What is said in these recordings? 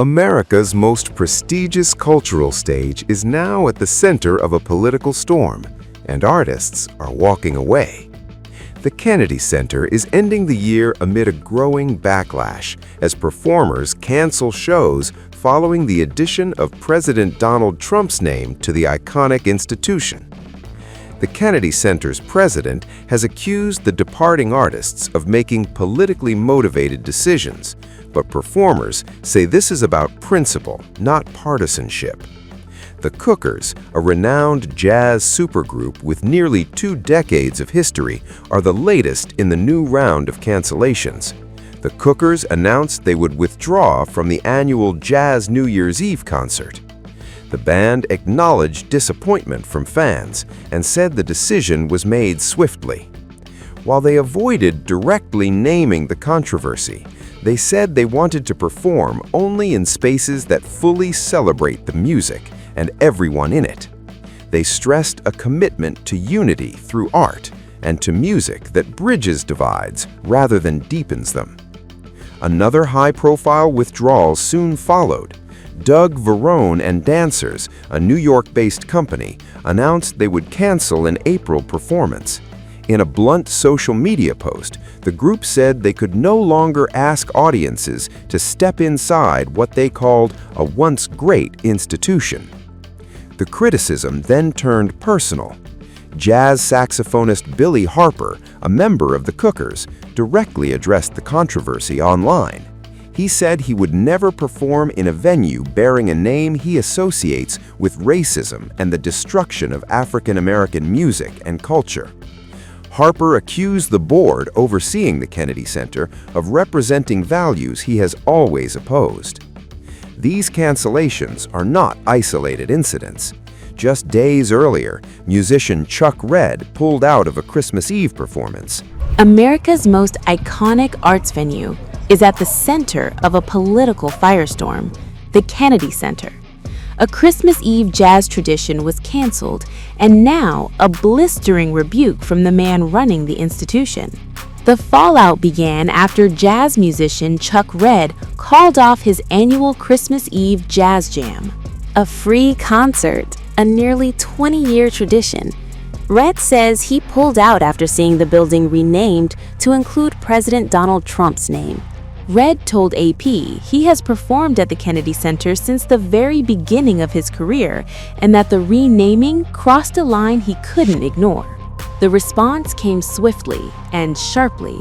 America's most prestigious cultural stage is now at the center of a political storm, and artists are walking away. The Kennedy Center is ending the year amid a growing backlash as performers cancel shows following the addition of President Donald Trump's name to the iconic institution. The Kennedy Center's president has accused the departing artists of making politically motivated decisions, but performers say this is about principle, not partisanship. The Cookers, a renowned jazz supergroup with nearly 2 decades of history, are the latest in the new round of cancellations. The Cookers announced they would withdraw from the annual Jazz New Year's Eve concert. The band acknowledged disappointment from fans and said the decision was made swiftly. While they avoided directly naming the controversy, they said they wanted to perform only in spaces that fully celebrate the music and everyone in it. They stressed a commitment to unity through art and to music that bridges divides rather than deepens them. Another high-profile withdrawal soon followed. Doug Varone and Dancers, a New York-based company, announced they would cancel an April performance. In a blunt social media post, the group said they could no longer ask audiences to step inside what they called a once great institution. The criticism then turned personal. Jazz saxophonist Billy Harper, a member of the Cookers, directly addressed the controversy online. He said he would never perform in a venue bearing a name he associates with racism and the destruction of African American music and culture. Harper accused the board overseeing the Kennedy Center of representing values he has always opposed. These cancellations are not isolated incidents. Just days earlier, musician Chuck Red pulled out of a Christmas Eve performance. America's most iconic arts venue is at the center of a political firestorm, the Kennedy Center. A Christmas Eve jazz tradition was canceled, and now a blistering rebuke from the man running the institution. The fallout began after jazz musician Chuck Red called off his annual Christmas Eve Jazz Jam, a free concert, a nearly 20-year tradition. Red says he pulled out after seeing the building renamed to include President Donald Trump's name. Red told AP he has performed at the Kennedy Center since the very beginning of his career and that the renaming crossed a line he couldn't ignore. The response came swiftly and sharply.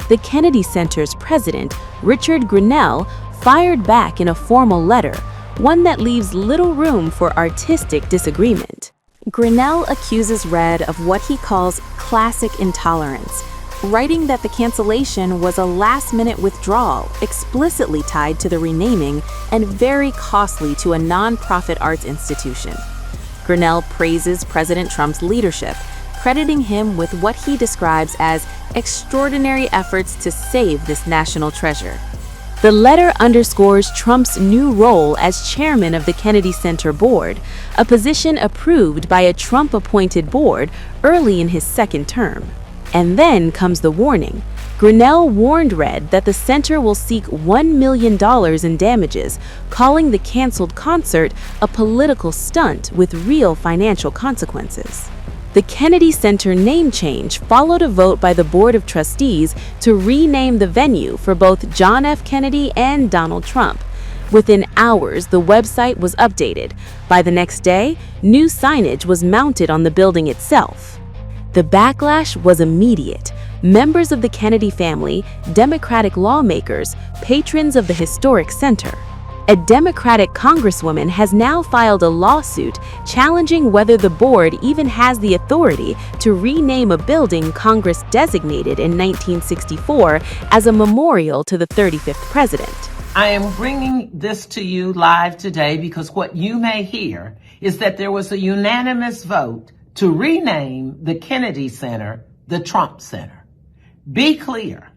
The Kennedy Center's president, Richard Grinnell, fired back in a formal letter, one that leaves little room for artistic disagreement. Grinnell accuses Red of what he calls classic intolerance, writing that the cancellation was a last-minute withdrawal explicitly tied to the renaming and very costly to a non-profit arts institution. Grinnell praises President Trump's leadership, crediting him with what he describes as extraordinary efforts to save this national treasure. The letter underscores Trump's new role as chairman of the Kennedy Center board, a position approved by a Trump-appointed board early in his second term. And then comes the warning. Grinnell warned Red that the center will seek $1 million in damages, calling the canceled concert a political stunt with real financial consequences. The Kennedy Center name change followed a vote by the Board of Trustees to rename the venue for both John F. Kennedy and Donald Trump. Within hours, the website was updated. By the next day, new signage was mounted on the building itself. The backlash was immediate. Members of the Kennedy family, Democratic lawmakers, patrons of the historic center. A Democratic congresswoman has now filed a lawsuit challenging whether the board even has the authority to rename a building Congress designated in 1964 as a memorial to the 35th president. I am bringing this to you live today because what you may hear is that there was a unanimous vote to rename the Kennedy Center the Trump Center. Be clear,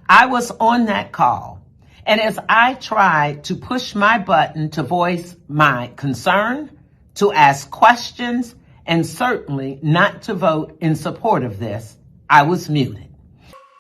I was on that call, and as I tried to push my button to voice my concern, to ask questions, and certainly not to vote in support of this, I was muted.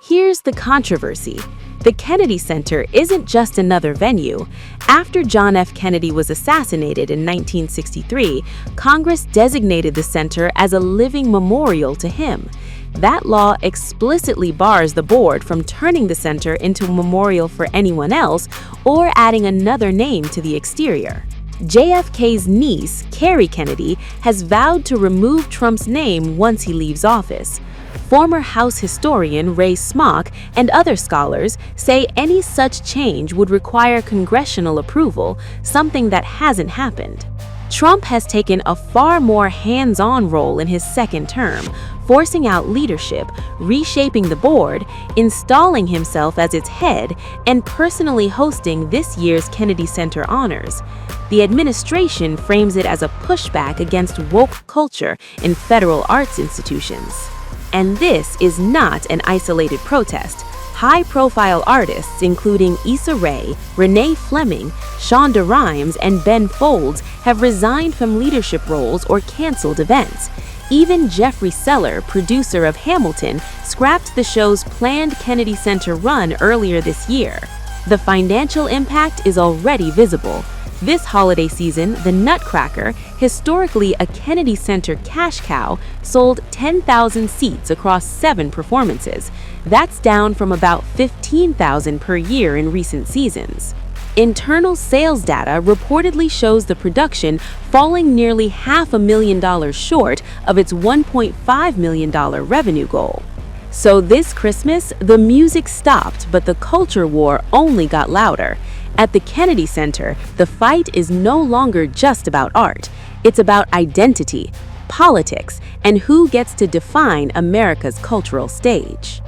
Here's the controversy. The Kennedy Center isn't just another venue. After John F. Kennedy was assassinated in 1963, Congress designated the center as a living memorial to him. That law explicitly bars the board from turning the center into a memorial for anyone else or adding another name to the exterior. JFK's niece, Carrie Kennedy, has vowed to remove Trump's name once he leaves office. Former House historian Ray Smock and other scholars say any such change would require congressional approval, something that hasn't happened. Trump has taken a far more hands-on role in his second term, forcing out leadership, reshaping the board, installing himself as its head, and personally hosting this year's Kennedy Center honors. The administration frames it as a pushback against woke culture in federal arts institutions. And this is not an isolated protest. High-profile artists including Issa Rae, Renee Fleming, Shonda Rhimes, and Ben Folds have resigned from leadership roles or canceled events. Even Jeffrey Seller, producer of Hamilton, scrapped the show's planned Kennedy Center run earlier this year. The financial impact is already visible. This holiday season, the Nutcracker, historically a Kennedy Center cash cow, sold 10,000 seats across 7 performances. That's down from about 15,000 per year in recent seasons. Internal sales data reportedly shows the production falling nearly $500,000 short of its $1.5 million revenue goal. So this Christmas, the music stopped, but the culture war only got louder. At the Kennedy Center, the fight is no longer just about art. It's about identity, politics, and who gets to define America's cultural stage.